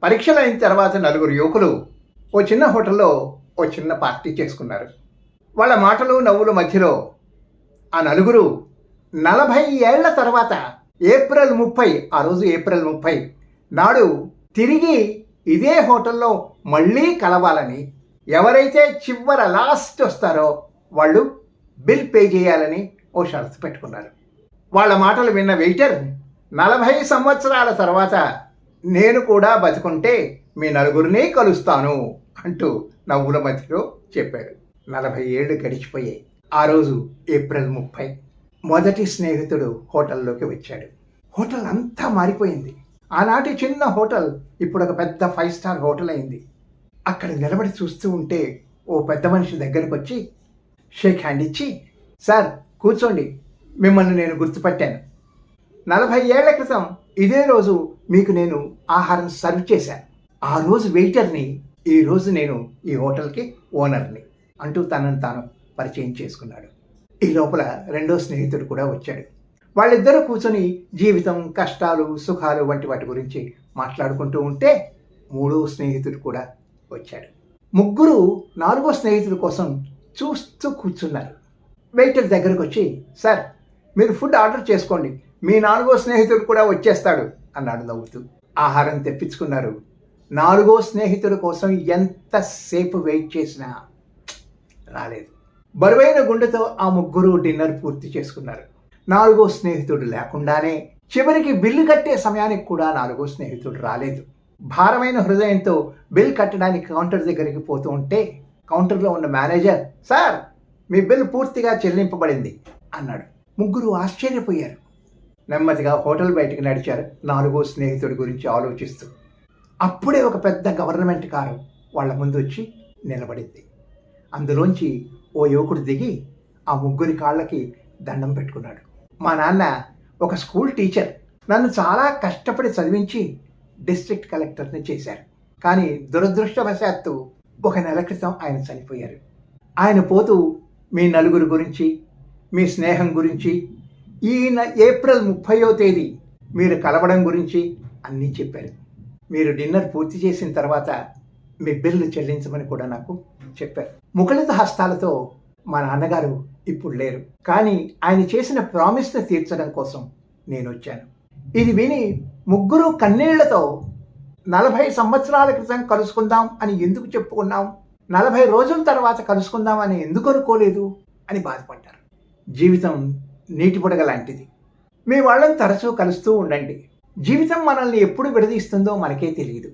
పరీక్షలు అయిన తర్వాత నలుగురు యువకులు ఓ చిన్న హోటల్లో ఓ చిన్న పార్టీ చేసుకున్నారు. వాళ్ళ మాటలు నవ్వుల మధ్యలో ఆ నలుగురు 40 ఏళ్ల తర్వాత ఏప్రిల్ 30, ఆ రోజు ఏప్రిల్ 30 నాడు తిరిగి ఇదే హోటల్లో మళ్ళీ కలవాలని, ఎవరైతే చివర లాస్ట్ వస్తారో వాళ్ళు బిల్ పే చేయాలని ఓ షరతు పెట్టుకున్నారు. వాళ్ళ మాటలు విన్న వెయిటర్ 40 సంవత్సరాల తర్వాత నేను కూడా బతుకుంటే మీ నలుగురిని కలుస్తాను అంటూ నవ్వుల మధ్యలో చెప్పాడు. 40 ఏళ్ళు గడిచిపోయాయి. ఆ రోజు ఏప్రిల్ 30 మొదటి స్నేహితుడు హోటల్లోకి వచ్చాడు. హోటల్ అంతా మారిపోయింది. ఆనాటి చిన్న హోటల్ ఇప్పుడు ఒక పెద్ద 5 స్టార్ హోటల్ అయింది. అక్కడ నిలబడి చూస్తూ ఉంటే ఓ పెద్ద మనిషి దగ్గరకు వచ్చి షేక్ హ్యాండ్ ఇచ్చి, సార్ కూర్చోండి, మిమ్మల్ని నేను గుర్తుపట్టాను. 40 ఏళ్ల క్రితం ఇదే రోజు మీకు నేను ఆహారం సర్వ్ చేశాను. ఆ రోజు వెయిటర్ని, ఈ రోజు నేను ఈ హోటల్కి ఓనర్ని అంటూ తనను తాను పరిచయం చేసుకున్నాడు. ఈ లోపల రెండో స్నేహితుడు కూడా వచ్చాడు. వాళ్ళిద్దరూ కూర్చొని జీవితం, కష్టాలు, సుఖాలు వంటి వాటి గురించి మాట్లాడుకుంటూ ఉంటే మూడో స్నేహితుడు కూడా వచ్చాడు. ముగ్గురు నాలుగో స్నేహితుడి కోసం చూస్తూ కూర్చున్నారు. వెయిటర్ దగ్గరకు వచ్చి, సార్ మీరు ఫుడ్ ఆర్డర్ చేసుకోండి, మీ నాలుగో స్నేహితుడు కూడా వచ్చేస్తాడు అన్నాడు నవ్వుతూ. ఆహారం తెప్పించుకున్నారు. నాలుగో స్నేహితుడి కోసం ఎంతసేపు వెయిట్ చేసినా రాలేదు. బరువైన గుండెతో ఆ ముగ్గురు డిన్నర్ పూర్తి చేసుకున్నారు. నాలుగో స్నేహితుడు లేకుండానే చివరికి బిల్లు కట్టే సమయానికి కూడా నాలుగో స్నేహితుడు రాలేదు. భారమైన హృదయంతో బిల్ కట్టడానికి కౌంటర్ దగ్గరికి పోతూ ఉంటే కౌంటర్లో ఉన్న మేనేజర్, సార్ మీ బిల్ పూర్తిగా చెల్లింపబడింది అన్నాడు. ముగ్గురు ఆశ్చర్యపోయారు. నెమ్మదిగా హోటల్ బయటికి నడిచారు, నాలుగో స్నేహితుడి గురించి ఆలోచిస్తూ. అప్పుడే ఒక పెద్ద గవర్నమెంట్ కారు వాళ్ళ ముందు వచ్చి నిలబడింది. అందులోంచి ఓ యువకుడు దిగి ఆ ముగ్గురి కాళ్ళకి దండం పెట్టుకున్నాడు. మా నాన్న ఒక స్కూల్ టీచర్, నన్ను చాలా కష్టపడి చదివించి డిస్ట్రిక్ట్ కలెక్టర్ని చేశారు. కానీ దురదృష్టవశాత్తు 1 నెల క్రితం ఆయన చనిపోయారు. ఆయన పోతూ మీ నలుగురు గురించి, మీ స్నేహం గురించి, ఈ ఏప్రిల్ 30వ తేదీ మీరు కలవడం గురించి అన్నీ చెప్పారు. మీరు డిన్నర్ పూర్తి చేసిన తర్వాత మీ బిల్లు చెల్లించమని కూడా నాకు చెప్పారు. ముఖలిత హస్తాలతో మా నాన్నగారు ఇప్పుడు లేరు, కానీ ఆయన చేసిన ప్రామిస్ని తీర్చడం కోసం నేను వచ్చాను. ఇది విని ముగ్గురు కన్నీళ్లతో 40 సంవత్సరాల క్రితం కలుసుకుందాం అని ఎందుకు చెప్పుకున్నాం, 40 రోజుల తర్వాత కలుసుకుందాం అని ఎందుకు అనుకోలేదు అని బాధపడ్డారు. జీవితం నీటి బుడగ లాంటిది. మీ వాళ్ళని తరచూ కలుస్తూ ఉండండి. జీవితం మనల్ని ఎప్పుడు విడదీస్తుందో మనకే తెలియదు.